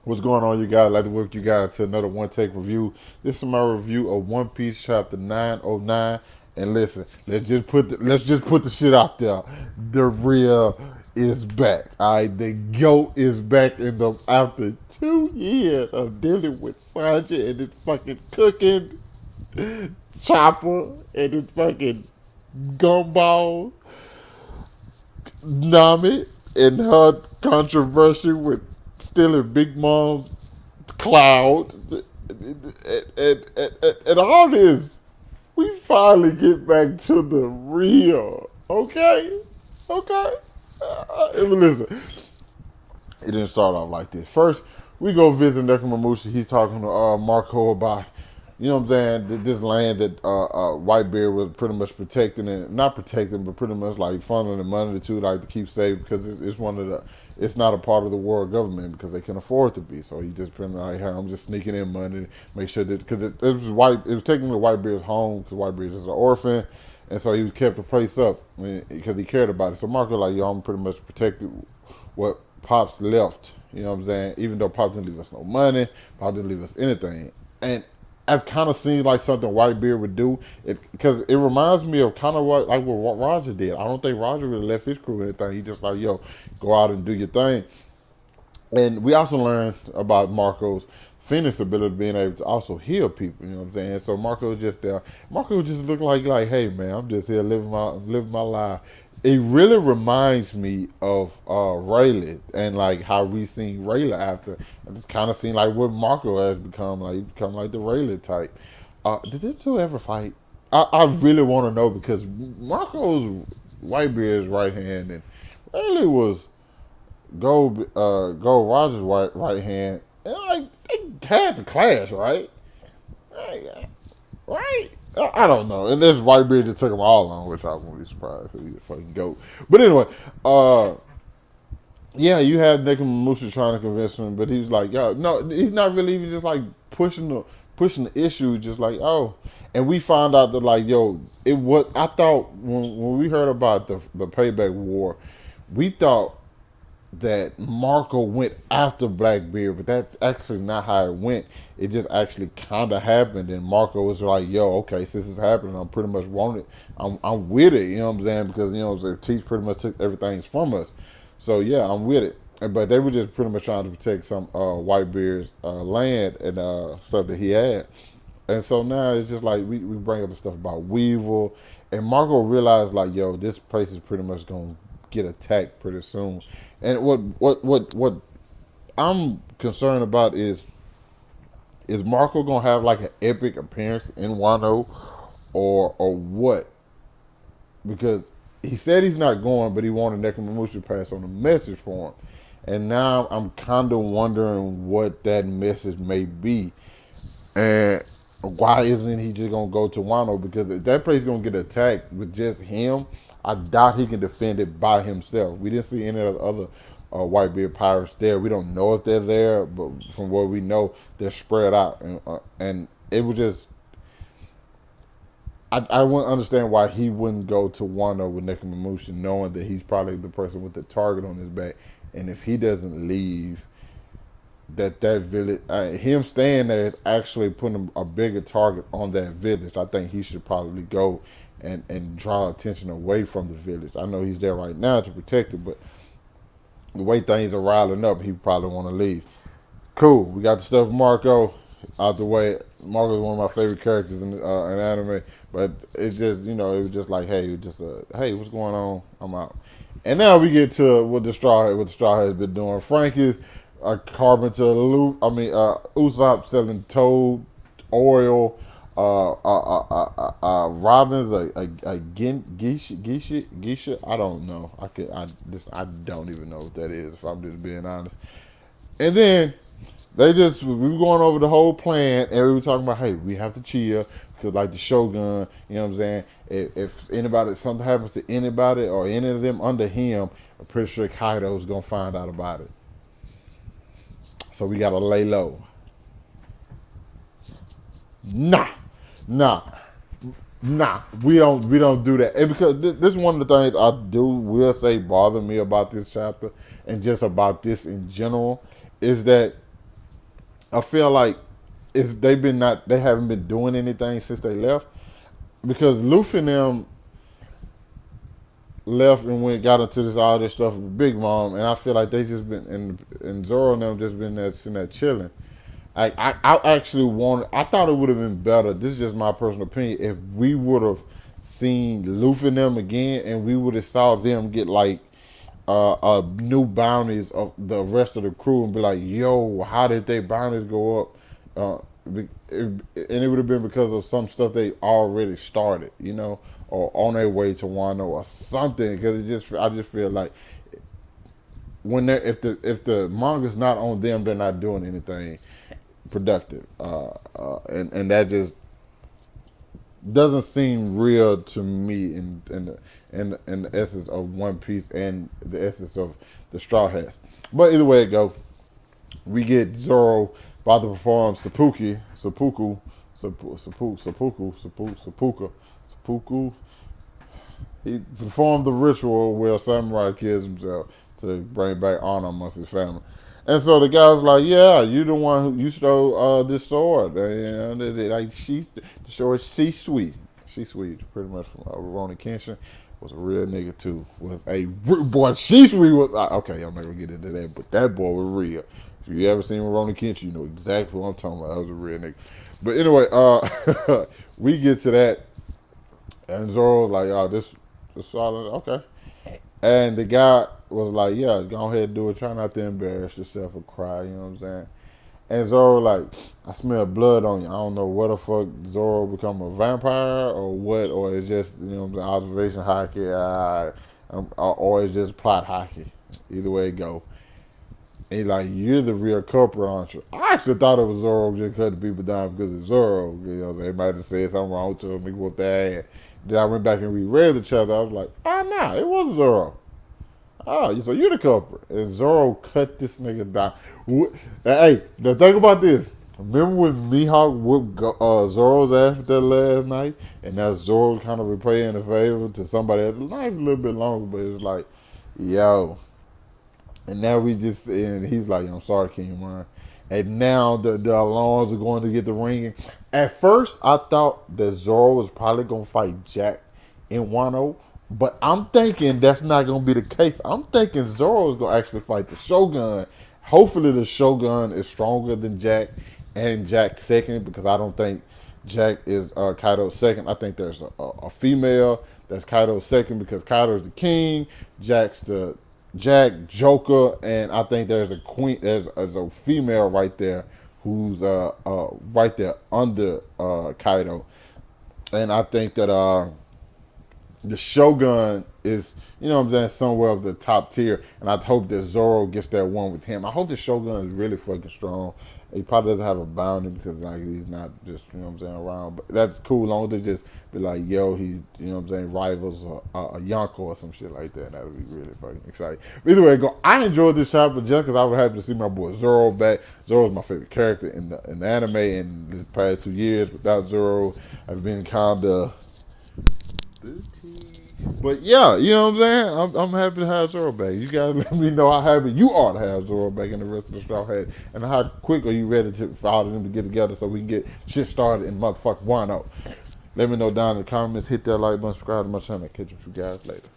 What's going on, you guys? I'd like to welcome you guys to another One Take review. This is my review of One Piece chapter 909. And listen, let's just put the shit out there. The real is back. Alright, the GOAT is back in the after 2 years of dealing with Sanji and his fucking cooking chopper and his fucking gumball Nami and her controversy with stealing Big Mom's cloud and all this. We finally get back to the real. Okay? Okay? Listen, it didn't start off like this. First, we go visit Nekomamushi. He's talking to Marco about, you know what I'm saying, this land that Whitebeard was pretty much protecting and not protecting, but pretty much like funneling the money to, like to keep safe because it's one of the, it's not a part of the world government because they can afford to be. So he just pretty much like, hey, I'm just sneaking in money, make sure that because it was it was technically Whitebeard's home because Whitebeard is an orphan. And so he kept the place up because he cared about it. So Marco like, yo, I'm pretty much protected what Pops left. You know what I'm saying? Even though Pops didn't leave us no money, Pops didn't leave us anything. And I've kind of seen like something Whitebeard would do because it reminds me of kind of what Roger did. I don't think Roger really left his crew or anything. He just like, yo, go out and do your thing. And we also learned about Marco's Phoenix ability being able to also heal people. You know what I'm saying? So Marco was just there. Marco just looked like, hey man, I'm just here living my life. It really reminds me of Rayleigh and like how we seen Rayleigh after. And it's kind of seemed like what Marco has become like. He become like the Rayleigh type. Did them two ever fight? I really want to know because Marco's Whitebeard's right hand and Rayleigh was Gold Rogers' right hand, and like they had the clash, right? Right? I don't know. And this Whitebeard just took them all on, which I wouldn't be surprised because he's a fucking goat. But anyway, yeah, you had Nekomamushi trying to convince him, but he was like, yo, no, he's not really even just like pushing the issue, just like, oh. And we found out that like, yo, it was. I thought when we heard about the payback war, we thought that Marco went after Blackbeard, but that's actually not how it went. It just actually kind of happened, and Marco was like, "Yo, okay, since it's happening, I'm pretty much wanted. I'm with it." You know what I'm saying? Because you know, the Teach pretty much took everything from us. So yeah, I'm with it. But they were just pretty much trying to protect some Whitebeard's land and stuff that he had. And so now it's just like we bring up the stuff about Weevil, and Marco realized like, yo, this place is pretty much gonna get attacked pretty soon. And what I'm concerned about is Marco gonna have like an epic appearance in Wano or what? Because he said he's not going, but he wanted Nekomamushi to pass on a message for him. And now I'm kind of wondering what that message may be. And why isn't he just gonna go to Wano? Because if that place gonna get attacked with just him, I doubt he can defend it by himself. We didn't see any of the other Whitebeard pirates there. We don't know if they're there, but from what we know, they're spread out, and it was just. I wouldn't understand why he wouldn't go to Wano with Nekomamushi, knowing that he's probably the person with the target on his back, and if he doesn't leave, that village, him staying there is actually putting a bigger target on that village. I think he should probably go and draw attention away from the village. I know he's there right now to protect it, but the way things are riling up, he probably want to leave. Cool, we got the stuff Marco out the way. Marco's one of my favorite characters in anime, but it's just, you know, it was just like, hey, hey, what's going on? I'm out. And now we get to what the Straw has been doing. Frank is a carpenter. Usopp selling toad oil. Robin's a geisha. I don't know. I don't even know what that is. If I'm just being honest. And then we were going over the whole plan, and we were talking about, hey, we have to chill because like the Shogun, you know what I'm saying. If anybody, something happens to anybody or any of them under him, I'm pretty sure Kaido's gonna find out about it. So we gotta lay low. Nah, nah, nah. We don't do that. And because this is one of the things I will say bother me about this chapter and just about this in general is that I feel like they haven't been doing anything since they left because Luffy and them left and got into all this stuff with Big Mom, and I feel like they just been and Zoro and them just been there sitting there chilling. I actually I thought it would have been better. This is just my personal opinion. If we would have seen Luffy and them again, and we would have saw them get like new bounties of the rest of the crew, and be like, "Yo, how did their bounties go up?" And it would have been because of some stuff they already started, or on their way to Wano or something. Because I just feel like when if the manga's not on them, they're not doing anything productive, and that just doesn't seem real to me in the essence of One Piece and the essence of the Straw Hats. But either way it go, we get Zoro about to perform seppuku. He performed the ritual where a samurai kills himself to bring back honor amongst his family. And so the guy's like, "Yeah, you the one who you stole this sword. Like the sword, she's sweet. She's sweet, pretty much from Rurouni Kenshin. Was a real nigga too. Was a boy. She's sweet. Was okay. I'm not gonna get into that, but that boy was real. If you ever seen Rurouni Kenshin, you know exactly what I'm talking about. That was a real nigga. But anyway, we get to that, and Zoro's like, "Oh, this solid, okay." And the guy was like, "Yeah, go ahead and do it. Try not to embarrass yourself or cry." You know what I'm saying? And Zoro like, "I smell blood on you. I don't know what the fuck Zoro become a vampire or what, or it's just what I'm saying, observation hockey, or it's just plot hockey. Either way it go." And he's like, "You're the real culprit, aren't you?" I actually thought it was Zoro just cutting people down because it's Zoro. They might have said something wrong to him. He whooped their ass. Then I went back and reread each other. I was like, nah, it wasn't Zoro. Oh, so you're the culprit. And Zoro cut this nigga down. Hey, the thing about this, remember when Mihawk whooped Zoro's ass that last night? And that's Zoro kind of repaying the favor to somebody else. It's not a little bit longer, but it's like, yo. And now and he's like, "I'm sorry, King of Mine." And now the alarms are going to get the ringing. At first, I thought that Zoro was probably going to fight Jack in Wano. But I'm thinking that's not going to be the case. I'm thinking Zoro is going to actually fight the Shogun. Hopefully the Shogun is stronger than Jack and Jack's second, because I don't think Jack is Kaido's second. I think there's a female that's Kaido's second because Kaido's the king. Jack, Joker, and I think there's a queen. There's a female right there who's right there under Kaido, and I think that the Shogun is, somewhere of the top tier, and I hope that Zoro gets that one with him. I hope the Shogun is really fucking strong. He probably doesn't have a bounty because he's not just, around. But that's cool, as long as they just be like, yo, he's, rivals a Yonko or some shit like that. That would be really fucking exciting. But either way, I enjoyed this chapter just because I was happy to see my boy Zoro back. Zoro's my favorite character in the anime in the past 2 years. Without Zoro, I've been kind of but yeah, you know what I'm saying? I'm happy to have Zoro back. You guys let me know how happy you are to have Zoro back in the rest of the Straw Hats, and how quick are you ready for all of them to get together so we can get shit started in motherfucking Wano. Let me know down in the comments. Hit that like button, subscribe to my channel. Catch you guys later.